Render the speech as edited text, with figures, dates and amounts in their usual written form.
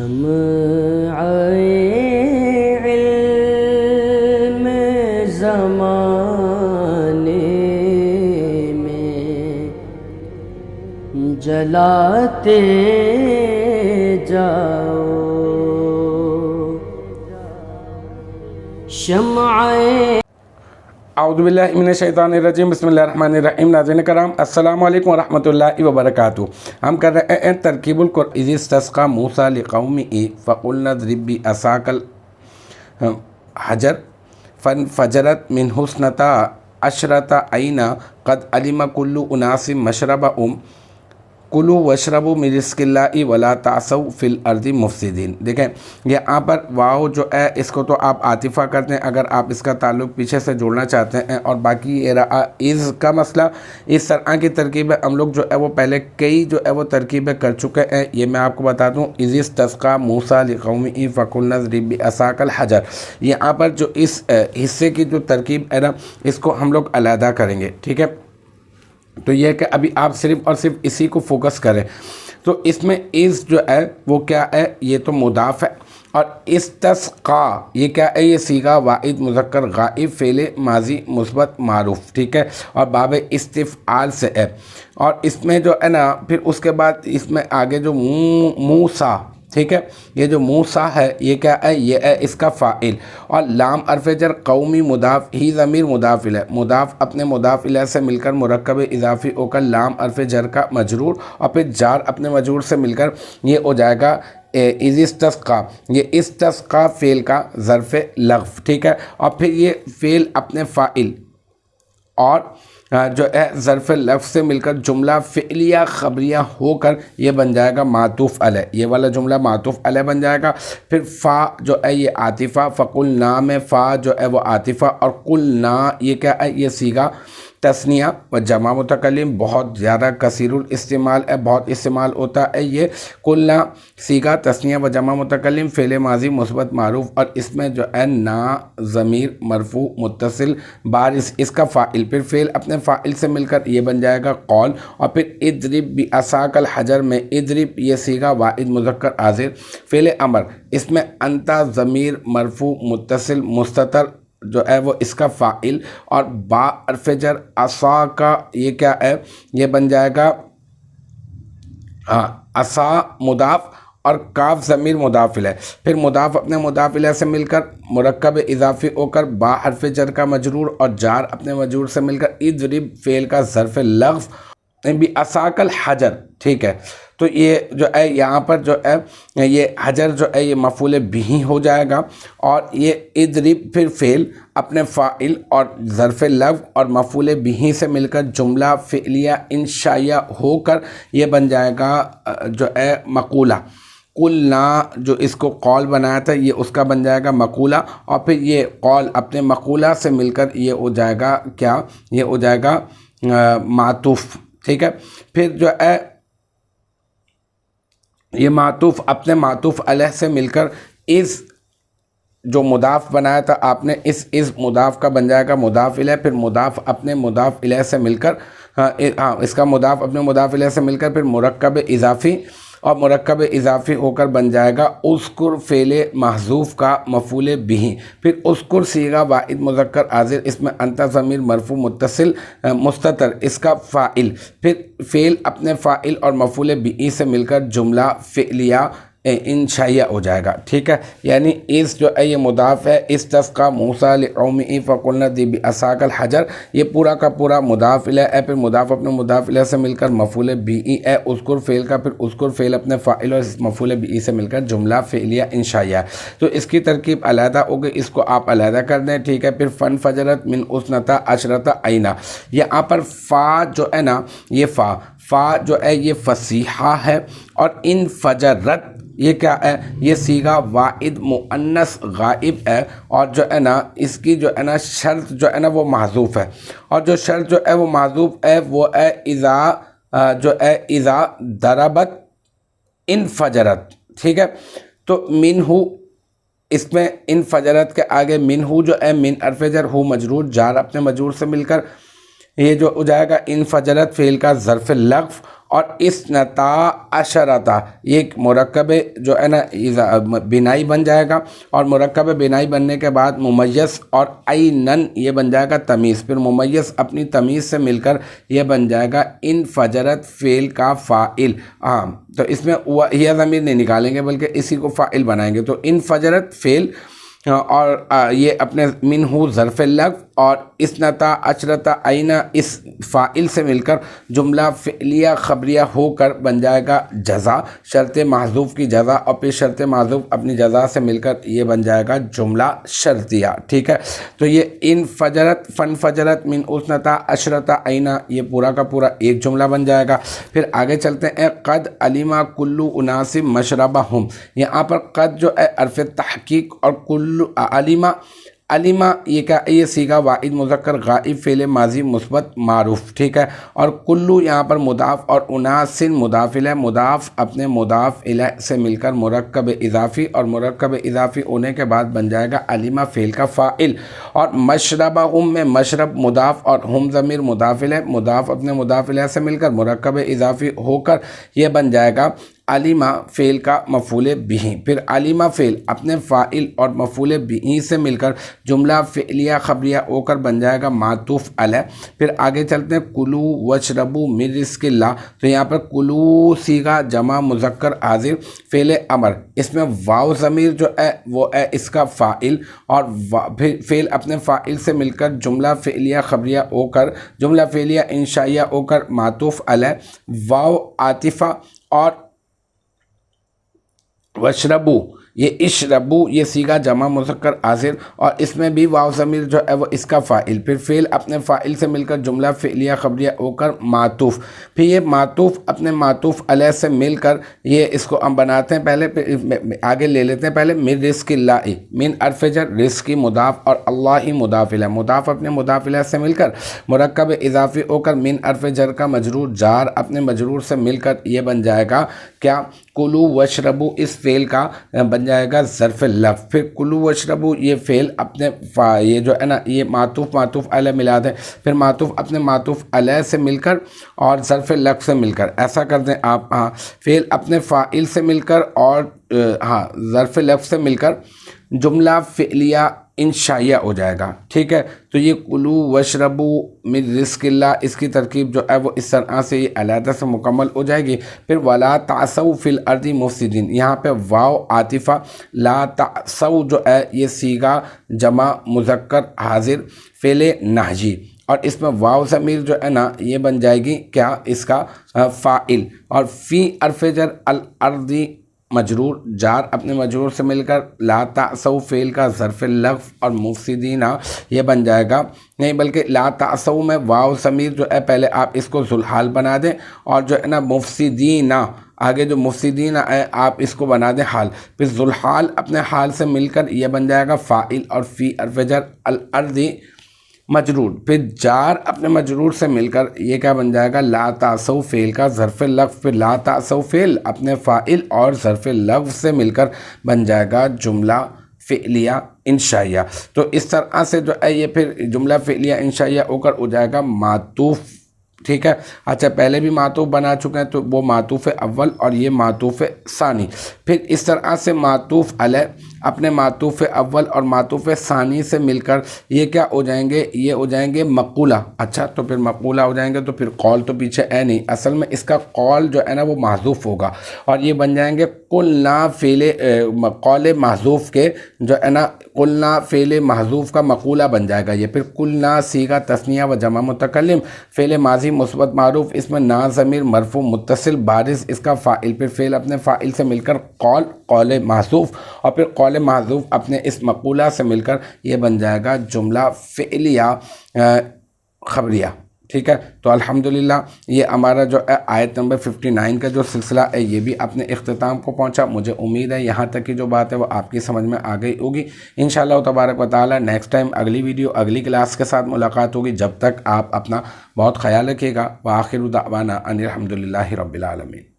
شمع علم زمانے میں جلاتے جاؤ، شمع اعوذ باللہ من الشیطان الرجیم، بسم اللہ الرحمن الرحیم۔ ناظرین کرام، السلام علیکم ورحمۃ اللہ وبرکاتہ۔ ہم کر رہے ہیں ترکیب القرآن۔ اذ استسقى موسیٰ لقومه فقلنا اضرب بعصاك الحجر فانفجرت منه اثنتا عشرة عینا قد علم كل اناس مشربهم کلو وشربوا من رزق اللہ ولا تعثوا فی الارض مفسدین۔ دیکھیں یہاں پر واو جو ہے اس کو تو آپ عاطفہ کرتے ہیں اگر آپ اس کا تعلق پیچھے سے جوڑنا چاہتے ہیں، اور باقی یہ رہا از کا مسئلہ۔ اس طرح کی ترکیبیں ہم لوگ جو ہے وہ پہلے کئی جو ہے وہ ترکیبیں کر چکے ہیں، یہ میں آپ کو بتا دوں۔ اذ استسقى موسیٰ لقومه فقلنا اضرب بعصاك الحجر، یہاں پر جو اس حصے کی جو ترکیب ہے نا، اس کو ہم لوگ علیحدہ کریں گے، ٹھیک ہے؟ تو یہ کہ ابھی آپ صرف اور صرف اسی کو فوکس کریں۔ تو اس میں از جو ہے وہ کیا ہے، یہ تو مضاف ہے، اور استسقا یہ کیا ہے، یہ صیغہ واحد مذکر غائب فعل ماضی مثبت معروف، ٹھیک ہے، اور باب استفعال سے ہے۔ اور اس میں جو ہے نا پھر اس کے بعد اس میں آگے جو موسیٰ، ٹھیک ہے، یہ جو موسیٰ ہے یہ کیا ہے، یہ ہے اس کا فاعل، اور لام حرف جر قومی مضاف ہی ضمیر مضاف الیہ، مضاف اپنے مضاف الیہ سے مل کر مرکب اضافی ہو کر لام حرف جر کا مجرور، اور پھر جار اپنے مجرور سے مل کر یہ ہو جائے گا اذ استسقى، یہ استسقى فعل کا ظرف لغو، ٹھیک ہے، اور پھر یہ فعل اپنے فاعل اور جو ہے ظرف لفظ سے مل کر جملہ فعلیہ خبریہ ہو کر یہ بن جائے گا معطوف علیہ، یہ والا جملہ معطوف علیہ بن جائے گا۔ پھر فا جو ہے یہ عاطفہ، فقلنا میں فا جو ہے وہ عاطفہ، اور قلنا یہ کیا ہے، یہ صیغہ تثنیہ و جمع متکلم، بہت زیادہ کثیر الاستعمال ہے، بہت استعمال ہوتا ہے یہ قلنا صیغہ تثنیہ و جمع متکلم فعل ماضی مثبت معروف، اور اس میں جو ہے نا ضمیر مرفوع متصل بارس اس کا فاعل، پھر فعل اپنے فاعل سے مل کر یہ بن جائے گا قول، اور پھر اضرب بعصاک الحجر میں اضرب یہ صیغہ واحد مذکر حاضر فعل امر، اس میں انت ضمیر مرفوع متصل مستتر جو ہے وہ اس کا فاعل، اور با حرف جر عصا کا یہ کیا ہے، یہ بن جائے گا عصا مضاف، اور کاف ضمیر مضاف الیہ، پھر مضاف اپنے مضاف الیہ سے مل کر مرکب اضافی ہو کر با حرف جر کا مجرور، اور جار اپنے مجرور سے مل کر اضرب فعل کا ظرف لغو بعصاک الحجر، ٹھیک ہے۔ تو یہ جو ہے یہاں پر جو ہے یہ حجر جو ہے یہ مفعول بہ ہو جائے گا، اور یہ اضرب پھر فعل اپنے فاعل اور ظرف لغو اور مفعول بہ سے مل کر جملہ فعلیہ انشائیہ ہو کر یہ بن جائے گا جو ہے مقولہ۔ قلنا جو اس کو قول بنایا تھا یہ اس کا بن جائے گا مقولہ، اور پھر یہ قول اپنے مقولہ سے مل کر یہ ہو جائے گا کیا، یہ ہو جائے گا معطوف، ٹھیک ہے۔ پھر جو ہے یہ معطوف اپنے معطوف علیہ سے مل کر اس جو مضاف بنایا تھا آپ نے، اس مضاف کا بن جائے گا مضاف الیہ، پھر مضاف اپنے مضاف الیہ سے مل کر اس کا مضاف اپنے مضاف الیہ سے مل کر پھر مرکب اضافی، اور مرکب اضافی ہو کر بن جائے گا اذکر فعل محذوف کا مفعول بہ، پھر اذکر صیغہ واحد مذکر حاضر، اس میں انت ضمیر مرفوع متصل مستتر اس کا فاعل، پھر فعل اپنے فاعل اور مفعول بہ سے مل کر جملہ فعلیہ انشائیہ ہو جائے گا، ٹھیک ہے۔ یعنی اس جو ہے یہ مضاف ہے، استسقى موسیٰ لقومه فقلنا اضرب بعصاک الحجر، یہ پورا کا پورا مضاف الیہ ہے، پھر مضاف اپنے مضاف الیہ سے مل کر مفعول بہ ہے، اذکر فعل کا، پھر اذکر فعل اپنے فاعل اور مفعول بہ سے مل کر جملہ فعلیہ انشائیہ۔ تو اس کی ترکیب علیحدہ ہو گئی، اس کو آپ علیحدہ کر دیں، ٹھیک ہے۔ پھر فانفجرت من اثنتا عشرة عینا، یہاں پر فا جو ہے نا، یہ فا جو ہے یہ فصیحہ ہے، اور انفجرت یہ کیا ہے، یہ صیغہ واحد مؤنث غائب ہے، اور جو ہے نا اس کی جو ہے نا شرط جو ہے نا وہ محذوف ہے، اور جو شرط جو ہے وہ محذوف ہے وہ ہے اذا ضربت انفجرت، ٹھیک ہے۔ تو منہ اس میں انفجرت کے آگے منہ جو ہے من حرف جر ہو مجرور، جار اپنے مجرور سے مل کر یہ جو ہو جائے گا انفجرت فعل کا ظرف لغو، اور اثنتا عشرتا یہ ایک مرکب جو ہے نا بنائی بن جائے گا، اور مرکب بنائی بننے کے بعد ممیز اور عینن یہ بن جائے گا تمیز، پھر ممیز اپنی تمیز سے مل کر یہ بن جائے گا انفجرت فعل کا فاعل۔ ہاں تو اس میں یہ ضمیر نہیں نکالیں گے بلکہ اسی کو فاعل بنائیں گے، تو انفجرت فعل اور یہ اپنے منہ ظرف لغو اور اثنتا عشرتا عینہ اس فاعل سے مل کر جملہ فعلیہ خبریہ ہو کر بن جائے گا جزا، شرط محذوف کی جزا، اور پھر شرط محذوف اپنی جزا سے مل کر یہ بن جائے گا جملہ شرطیہ، ٹھیک ہے۔ تو یہ انفجرت فنفجرت من اثنتا عشرتا عینہ یہ پورا کا پورا ایک جملہ بن جائے گا۔ پھر آگے چلتے ہیں، قد علم کل اناس مشربہم، یہاں پر قد جو ہے حرف تحقیق اور کل علمہ یہ کیا، یہ صیغہ واحد مذکر غائب فعل ماضی مثبت معروف، ٹھیک ہے، اور کلو یہاں پر مضاف اور اناسن مضاف الیہ، مضاف اپنے مضاف الیہ سے مل کر مرکب اضافی، اور مرکب اضافی ہونے کے بعد بن جائے گا علمہ فعل کا فاعل، اور مشربہم میں مشرب مضاف اور ہم ضمیر مضاف الیہ، مضاف اپنے مضاف الیہ سے مل کر مرکب اضافی ہو کر یہ بن جائے گا علمہ فعل کا مفعول بہ، پھر علمہ فعل اپنے فاعل اور مفعول بہ سے مل کر جملہ فعلیہ خبریہ ہو کر بن جائے گا معطوف علیہ۔ پھر آگے چلتے ہیں، کلو واشربو من رزق اللہ، تو یہاں پر کلو صیغہ جمع مذکر حاضر فعل امر، اس میں واو ضمیر جو ہے وہ ہے اس کا فاعل، اور پھر فعل اپنے فاعل سے مل کر جملہ فعلیہ خبریہ ہو کر جملہ فعلیہ انشائیہ ہو کر معطوف علیہ، واو عاطفہ، اور وشربو یہ اشربو یہ صیغہ جمع مذکر حاضر، اور اس میں بھی واو ضمیر جو ہے وہ اس کا فاعل، پھر فعل اپنے فاعل سے مل کر جملہ فعلیہ خبریہ ہو کر معطوف، پھر یہ معطوف اپنے معطوف علیہ سے مل کر یہ اس کو ہم بناتے ہیں، پہلے آگے لے لیتے ہیں، پہلے من رزق اللہ، من حرف جر رزق مضاف اور اللہ مضاف الیہ، مضاف اپنے مضاف الیہ سے مل کر مرکب اضافی ہو کر من حرف جر کا مجرور جار اپنے مجرور سے مل کر یہ بن جائے گا کیا، کلو واشربو، اس فعل کا بن جائے گا ظرف لغو، پھر کلو واشربو یہ فعل اپنے یہ جو ہے نا یہ معطوف علیہ ملا دیں، پھر معطوف اپنے معطوف علیہ سے مل کر اور ظرف لغو سے مل کر، ایسا کر دیں آپ، ہاں فعل اپنے فاعل سے مل کر اور ہاں ظرف لغو سے مل کر جملہ فعلیہ انشائیہ ہو جائے گا، ٹھیک ہے۔ تو یہ کلو واشربو من رزق اللہ اس کی ترکیب جو ہے وہ اس طرح سے یہ علیحدہ سے مکمل ہو جائے گی۔ پھر ولا تعثوا فی الارض مفسدین، یہاں پہ واو عاطفہ، لا تعثوا جو ہے یہ صیغہ جمع مذکر حاضر فعل نہجی، اور اس میں واو ضمیر جو ہے نا یہ بن جائے گی کیا، اس کا فاعل، اور فی حرف جر الارض مجرور جار اپنے مجرور سے مل کر لا تعثوا فعل کا ظرف لغو اور مفسدین یہ بن جائے گا، نہیں بلکہ لا تعثوا میں واو ضمیر جو ہے پہلے آپ اس کو ذوالحال بنا دیں، اور جو ہے نا مفسدین آگے جو مفسدین ہے آپ اس کو بنا دیں حال، پھر ذوالحال اپنے حال سے مل کر یہ بن جائے گا فاعل، اور فی حرف جر الارض مجرور، پھر جار اپنے مجرور سے مل کر یہ کیا بن جائے گا، لا تعثوا فعل کا ظرف لغو، پھر لا تعثوا فعل اپنے فاعل اور ظرف لغو سے مل کر بن جائے گا جملہ فعلیہ انشائیہ۔ تو اس طرح سے جو ہے یہ پھر جملہ فعلیہ انشائیہ ہو کر ہو جائے گا معطوف، ٹھیک ہے۔ اچھا پہلے بھی معطوف بنا چکے ہیں تو وہ معطوف اول اور یہ معطوف ثانی، پھر اس طرح سے معطوف علیہ اپنے معطوف اول اور معطوف ثانی سے مل کر یہ کیا ہو جائیں گے، یہ ہو جائیں گے مقولہ۔ اچھا تو پھر مقولہ ہو جائیں گے تو پھر قول تو پیچھے ہے نہیں، اصل میں اس کا قول جو ہے نا وہ محذوف ہوگا، اور یہ بن جائیں گے قلنا فعل قول محذوف کے جو ہے نا قلنا فعل محذوف کا مقولہ بن جائے گا یہ، پھر قلنا صیغہ تثنیہ و جمع متکلم فعل ماضی مثبت معروف، اس میں نا ضمیر مرفوع متصل بارز اس کا فاعل، پھر فعل اپنے فاعل سے مل کر قول محذوف، اور پھر قول محذوف اپنے اس مقولہ سے مل کر یہ بن جائے گا جملہ فعلیہ خبریہ، ٹھیک ہے۔ تو الحمدللہ یہ ہمارا جو آیت نمبر 59 کا جو سلسلہ ہے یہ بھی اپنے اختتام کو پہنچا، مجھے امید ہے یہاں تک کی جو بات ہے وہ آپ کی سمجھ میں آ گئی ہوگی۔ انشاءاللہ تبارک و تعالی نیکسٹ ٹائم اگلی ویڈیو اگلی کلاس کے ساتھ ملاقات ہوگی، جب تک آپ اپنا بہت خیال رکھیے گا۔ وآخر دعوانا ان الحمدللہ رب العالمین۔